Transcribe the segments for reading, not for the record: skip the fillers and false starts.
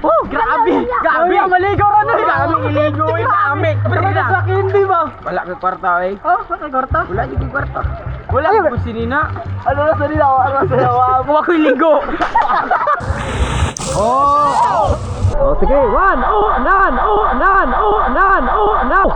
Oh, grabe. Grabe ang maligo ron. Grabe iligo eh. Grabe. Pero sa hindi ba? Wala ka kwarta eh. Oh, wala ka kwarta? Wala ka kwarta. Wala ko sinina. Ano na sa nila? Ano sa nila? Kuha ko iligo. Oh. Oh, sige. 1, nan. Now.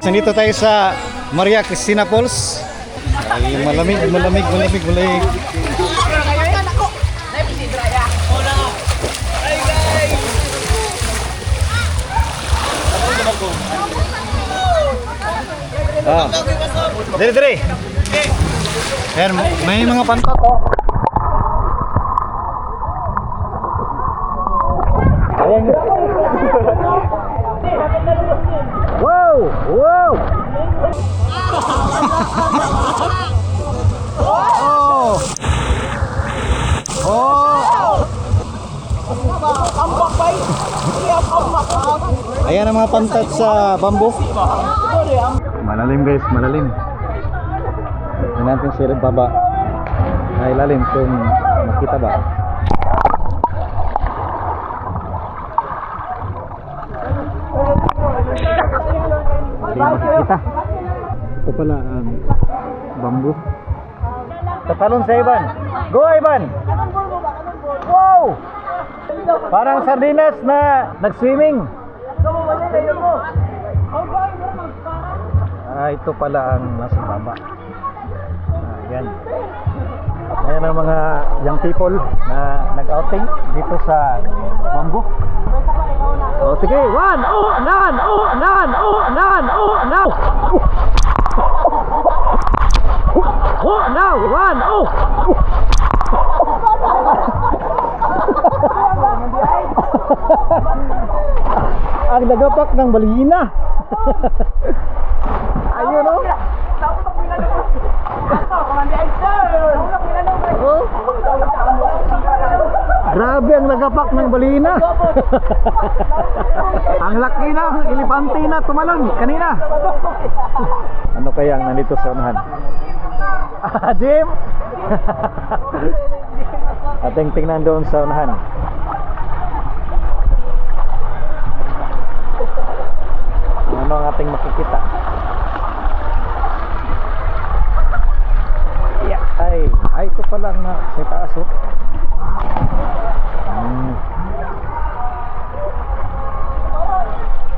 Nandito tayo sa Maria Cristina Falls. Ay, malamig. Ah. Dire. Ayan, may mga pantat oh. Ayan. Wow! Ayan ang mga pantat sa bamboo. Malalim guys, malalim. Tingnan natin sila baba. Ay lalim kung makita ba. Hindi makikita. Ito pala ang bamboo. Tatalon sa Ivan. Go Ivan! Wow! Parang sardinas na nag-swimming. Ito pala ang nasa baba. Ayan. Ayan ang mga young people na nag-outing dito sa bamboo. Oh, sige. 1, nan. Now, 1, Ang nagapak ng balihina. Ayun oh. Oh. Grabe ang nagapak ng balihina. Ang laki na, elefante na tumalon kanina. Ano kaya ang nandito sa unahan? Jim? Ating tingnan doon sa unahan. Ano ang ating makikita? Ay, ito pala na sa taas oh.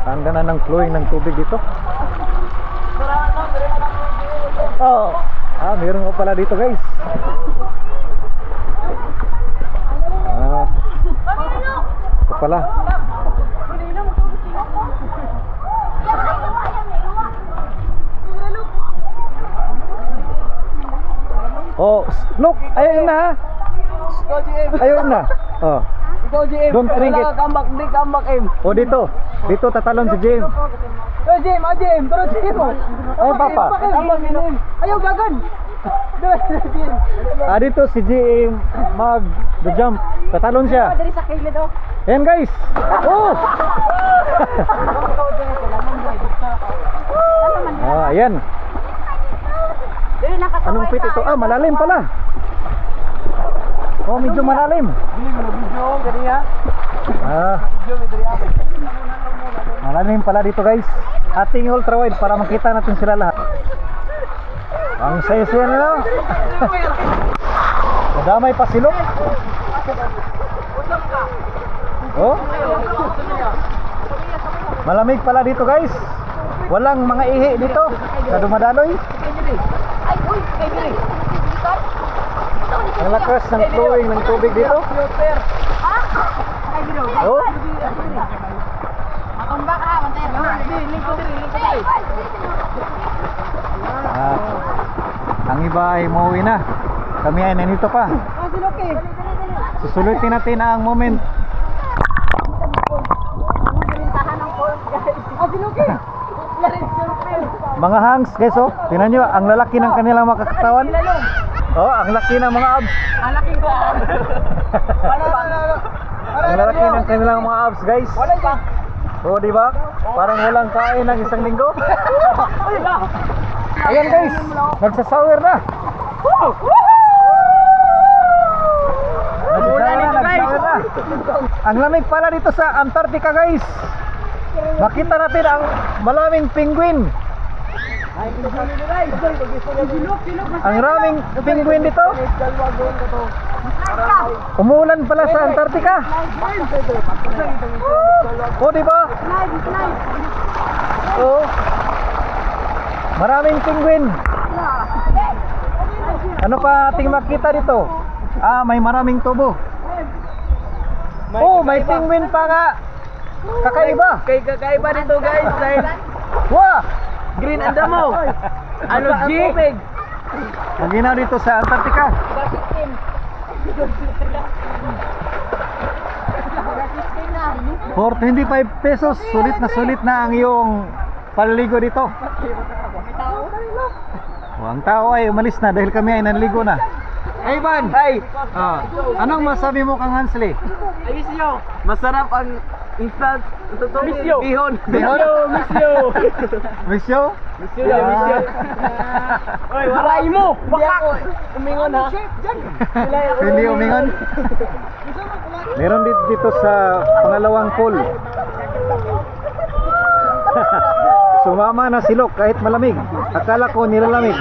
Ang ganda ng flowing ng tubig dito. Oh, meron ko pala dito guys. Ito pala. Oh, look, ayun na. Ayun na. Oh. Ikaw GM. Don't drink it. Kambak M. Oh, dito. Dito tatalon si Jim. Jim, pero GM mo. Ay, papa. Ayaw gagan. Dito si Jim mag-jump. Tatalon siya. Dari sa kilid oh. Ayan guys. Oh. Ayan. Anong fit ito? Malalim pala. Oh, medyo malalim. Malalim pala dito guys. Ating ultra wide para makita natin sila lahat. Ang saya-saya nila. Nadamay pa silok. Oh. Malamig pala dito guys. Walang mga ihi dito na dumadaloy. Ang lakas ng flowing ng tubig dito. Oh. Ang iba ay umuwi na. Kami ay nandito pa. Susulitin natin ang moment. Mga hangs guys oh. Tingnan nyo ang lalaki ng kanilang mga katawan. Oh, ang laki ng mga abs. Ang laki ko. Ang lalaki ng kanilang mga abs guys. Oh, di ba? Parang walang kain ng isang linggo. Ayan guys, nagsasawer na. Nagsasawer na. Ang lamig pala dito sa Antarctica guys. Makita natin ang maraming penguin. Ang raming penguin dito. Umuulan pala sa Antarctica. Oh, di ba? Oh. Maraming penguin. Ano pa ating makita dito? Ah, may maraming tubo. Oh, may penguin pa nga. Kakaiba. Kakaiba dito guys. Dahil Wah! green ang damo. Ano G? Ang ginaw dito sa Antarctica. For 25 pesos, sulit na ang iyong paliligo dito. Oh, ang tao ay umalis na dahil kami ay nanligo na. Hey Van! Hey! Anong masabi mo kang Hansley? Ayos nyo! Masarap ang instant Misyo. bihon. Bihon? Misyo! Miss you? Misyo daw, misyo. Oy, waray mo! Bakak! Umingon ha? Hindi umingon. Meron dito sa pangalawang pool. Sumama na silok kahit malamig. Akala ko nilalamig.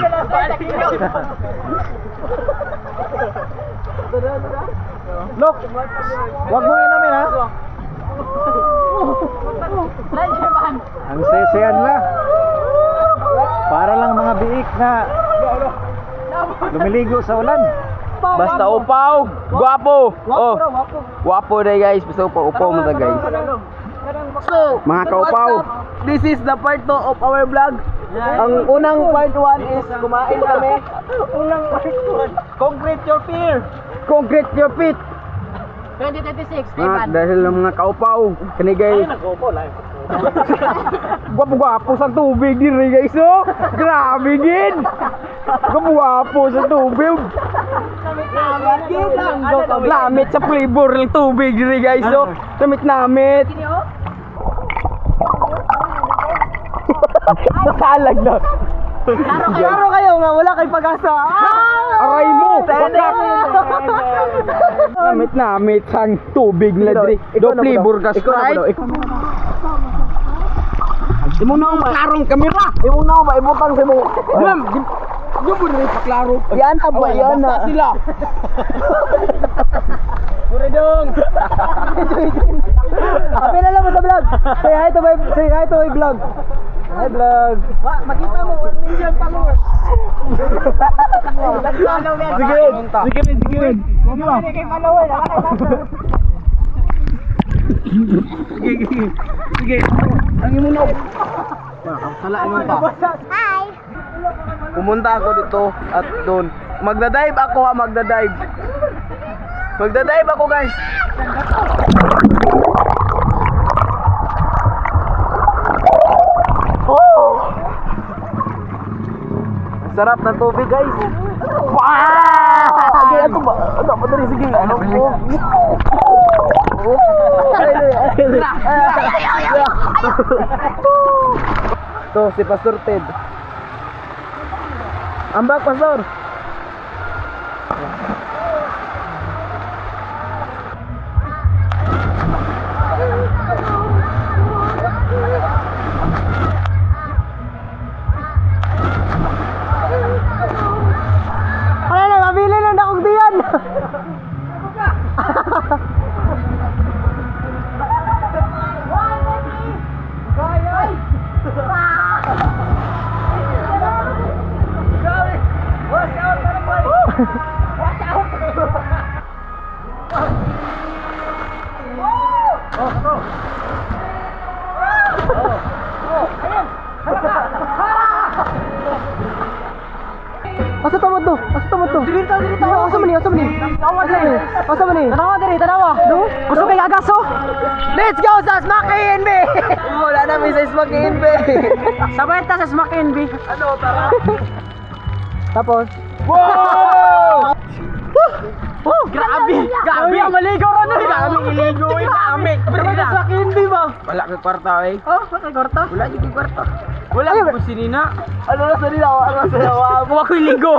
Look! Wag mo inamin ha. Ang sesean na. Para lang mga biik na lumiligo sa ulan. Basta upaw! Guwapo! Oh! Guwapo na guys. Basta upaw mo na guys. So, mga kaupaw, this is the part 2 of our vlog. Ang unang part 1 is kumain kami. Unang part 1. Concrete your fear. Concrete your feet. 2026, Dahil ng mga kaupaw, kanigay. Gwapo-gwapo sa tubig din guys, oh. Grabe din. Gwapo sa tubig. Lamit sa flavor ng tubig din guys, oh. Namit. Masalag na. Klaro kayo nga, wala kay pag-asa. Aray mo! Namit sang tubig nila diri. Do flavor ka Sprite. Imo na ba klarong kamera? Imo na ba ibutang sa mo? Gram, di mo diri pa klaro. Yan na ba yan na? Basta sila. Kuredong. Apela lang mo sa vlog. Say hi to my vlog. Hi vlog. Makita mo 1 million followers. Sige. Sige. Ang imo na. Salain mo pa. Hi. Pumunta ako dito at doon. Magda-dive ako ha, magda-dive. Magda-dive ako guys. Oh! Sarap ng tubig guys. Wow! Sige, ato ba? Ano pa dali sige. Ano po? To si Pastor Ted. Ambak Pastor. Ano na, mabili lang akong diyan. Asa tamad to? Asa man ni? Asa man ni? Tanawa. Do? Gusto kay agaso? Let's go sa Smack-in, be. Wala na may sa Smack-in, be. Sabay ta sa Smack-in, be. Ano, tara. Tapos, Wow! Oh, grabe. Grabe ang maligo ron eh. Grabe iligo eh. Grabe. Sa hindi ba? Wala ka kwarta eh. Oh, wala kwarta. Wala yung kwarta. Wala ko sinina. Ano na sa nila? Ano na sa nila? Kung ako iligo.